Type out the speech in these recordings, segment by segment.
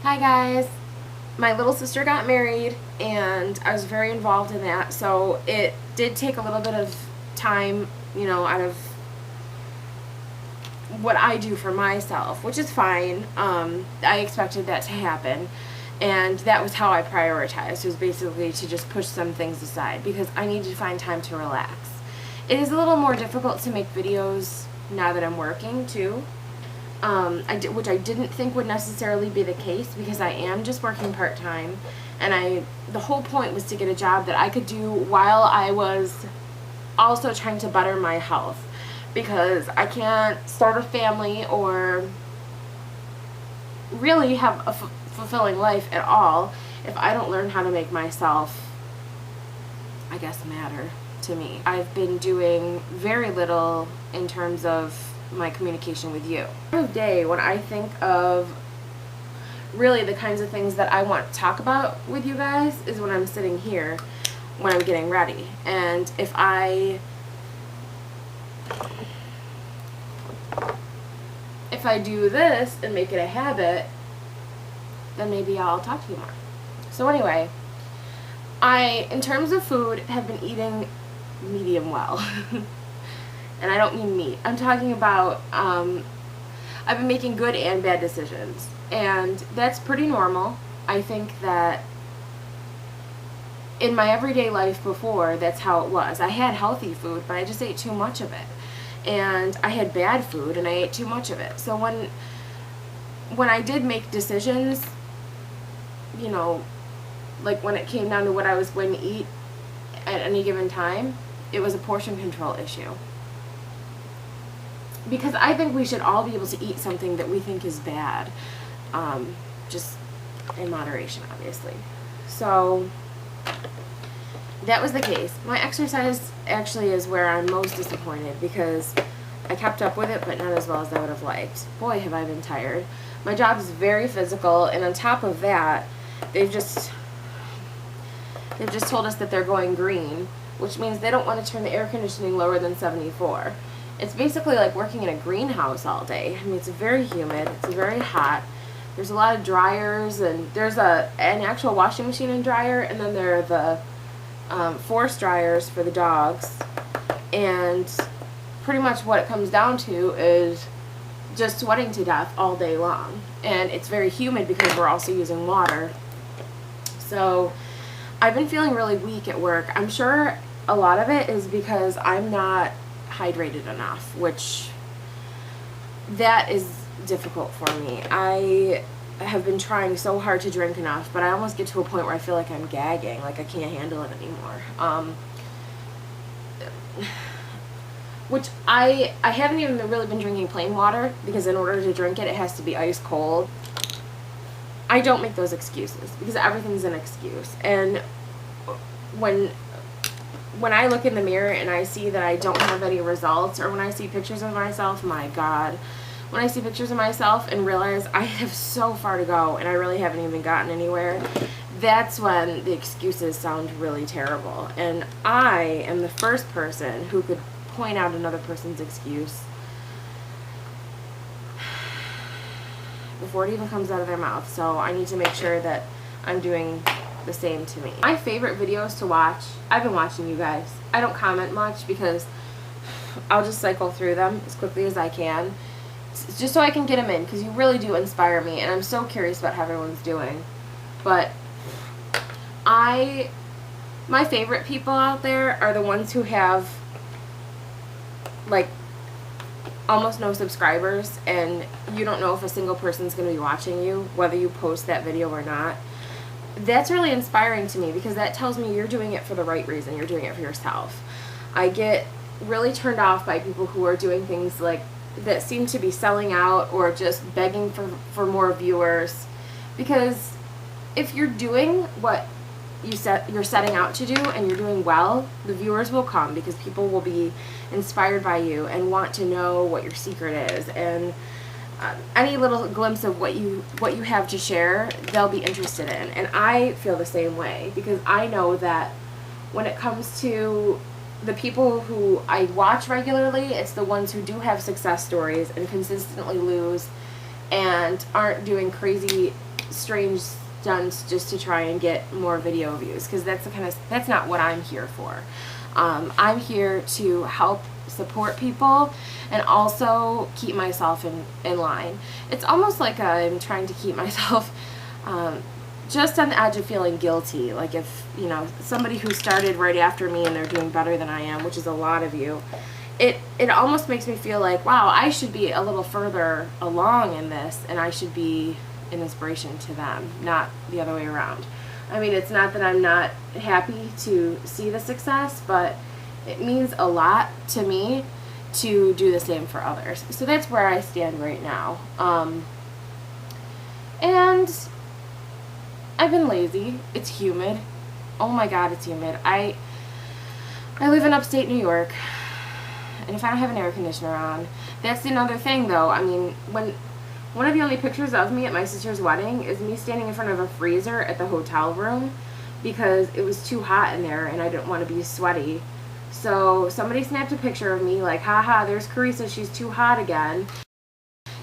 Hi guys! My little sister got married and I was very involved in that, so it did take a little bit of time, out of what I do for myself, which is fine. I expected that to happen, and that was how I prioritized, was basically to just push some things aside because I needed to find time to relax. It is a little more difficult to make videos now that I'm working too. Which I didn't think would necessarily be the case because I am just working part-time, and the whole point was to get a job that I could do while I was also trying to better my health, because I can't start a family or really have a fulfilling life at all if I don't learn how to make myself, I guess, matter to me. I've been doing very little in terms of my communication with you. Every day when I think of really the kinds of things that I want to talk about with you guys is when I'm sitting here when I'm getting ready. And if I do this and make it a habit, then maybe I'll talk to you more. So anyway, in terms of food, have been eating medium well. And I don't mean meat. I'm talking about, I've been making good and bad decisions. And that's pretty normal. I think that in my everyday life before, that's how it was. I had healthy food, but I just ate too much of it. And I had bad food, and I ate too much of it. So when I did make decisions, like when it came down to what I was going to eat at any given time, it was a portion control issue. Because I think we should all be able to eat something that we think is bad, just in moderation, obviously. So that was the case. My exercise actually is where I'm most disappointed because I kept up with it, but not as well as I would have liked. Boy, have I been tired. My job is very physical, and on top of that, they've just told us that they're going green, which means they don't want to turn the air conditioning lower than 74. It's basically like working in a greenhouse all day. I mean, it's very humid, it's very hot. There's a lot of dryers, and there's an actual washing machine and dryer, and then there are the force dryers for the dogs. And pretty much what it comes down to is just sweating to death all day long. And it's very humid because we're also using water. So I've been feeling really weak at work. I'm sure a lot of it is because I'm not hydrated enough, which that is difficult for me. I have been trying so hard to drink enough, but I almost get to a point where I feel like I'm gagging, like I can't handle it anymore. Which I haven't even really been drinking plain water, because in order to drink it, it has to be ice cold. I don't make those excuses because everything's an excuse. And when I look in the mirror and I see that I don't have any results, or when I see pictures of myself, my God, when I see pictures of myself and realize I have so far to go and I really haven't even gotten anywhere, that's when the excuses sound really terrible. And I am the first person who could point out another person's excuse before it even comes out of their mouth. So I need to make sure that I'm doing the same to me. My favorite videos to watch, I've been watching you guys. I don't comment much because I'll just cycle through them as quickly as I can, just so I can get them in, because you really do inspire me, and I'm so curious about how everyone's doing. But my favorite people out there are the ones who have like almost no subscribers, and you don't know if a single person's going to be watching you, whether you post that video or not. That's really inspiring to me, because that tells me you're doing it for the right reason. You're doing it for yourself. I get really turned off by people who are doing things like that seem to be selling out or just begging for more viewers, because if you're doing what you're setting out to do and you're doing well, the viewers will come, because people will be inspired by you and want to know what your secret is, and any little glimpse of what you have to share, they'll be interested in. And I feel the same way, because I know that when it comes to the people who I watch regularly, it's the ones who do have success stories and consistently lose and aren't doing crazy strange stunts just to try and get more video views, because that's not what I'm here for. I'm here to help support people and also keep myself in line. It's almost like I'm trying to keep myself just on the edge of feeling guilty. Like if, you know, somebody who started right after me and they're doing better than I am, which is a lot of you, it almost makes me feel like, wow, I should be a little further along in this, and I should be an inspiration to them, not the other way around. I mean, it's not that I'm not happy to see the success, but it means a lot to me to do the same for others. So that's where I stand right now. And I've been lazy. It's humid. Oh my God, it's humid. I live in upstate New York, and if I don't have an air conditioner on, that's another thing though. I mean, one of the only pictures of me at my sister's wedding is me standing in front of a freezer at the hotel room because it was too hot in there and I didn't want to be sweaty. So somebody snapped a picture of me like, haha, there's Carissa, she's too hot again,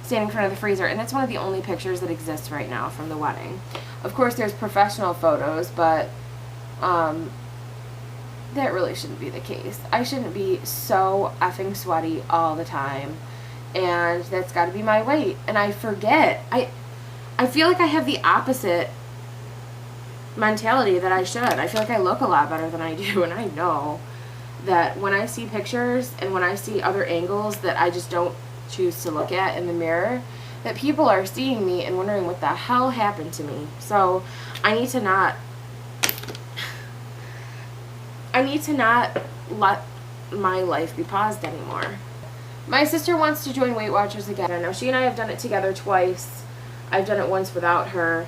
standing in front of the freezer. And that's one of the only pictures that exists right now from the wedding. Of course, there's professional photos, but that really shouldn't be the case. I shouldn't be so effing sweaty all the time. And that's got to be my weight. And I forget. I feel like I have the opposite mentality that I should. I feel like I look a lot better than I do. And I know that when I see pictures and when I see other angles that I just don't choose to look at in the mirror, that people are seeing me and wondering what the hell happened to me. So I need to not let my life be paused anymore. My sister wants to join Weight Watchers again. I know she and I have done it together twice. I've done it once without her.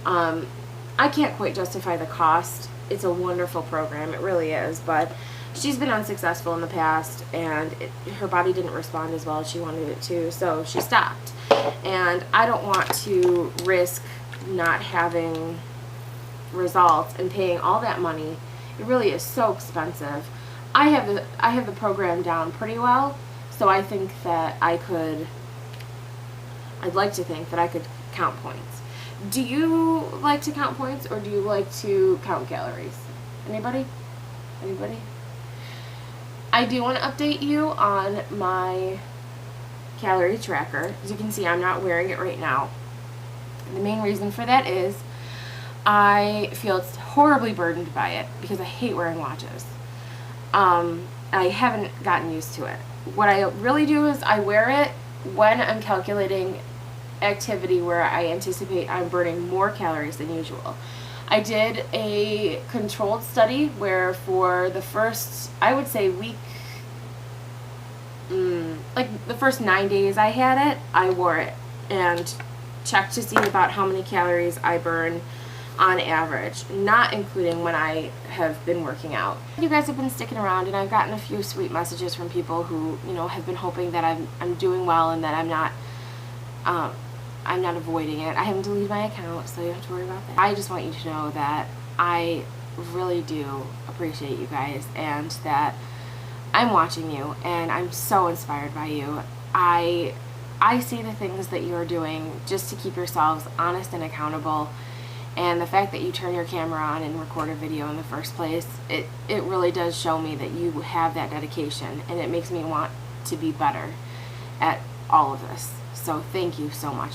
I can't quite justify the cost. It's a wonderful program, it really is, but she's been unsuccessful in the past, and her body didn't respond as well as she wanted it to, so she stopped. And I don't want to risk not having results and paying all that money. It really is so expensive. I have the program down pretty well, so I think that I'd like to think that I could count points. Do you like to count points, or do you like to count calories? Anybody? Anybody? I do want to update you on my calorie tracker. As you can see, I'm not wearing it right now. The main reason for that is I feel it's horribly burdened by it because I hate wearing watches. I haven't gotten used to it. What I really do is I wear it when I'm calculating activity where I anticipate I'm burning more calories than usual. I did a controlled study where for the first, I would say week, like the first 9 days I had it, I wore it and checked to see about how many calories I burn on average, not including when I have been working out. You guys have been sticking around, and I've gotten a few sweet messages from people who, you know, have been hoping that I'm doing well and that I'm not avoiding it. I haven't deleted my account, so you don't have to worry about that. I just want you to know that I really do appreciate you guys and that I'm watching you and I'm so inspired by you. I see the things that you're doing just to keep yourselves honest and accountable, and the fact that you turn your camera on and record a video in the first place, it really does show me that you have that dedication, and it makes me want to be better at all of this. So thank you so much.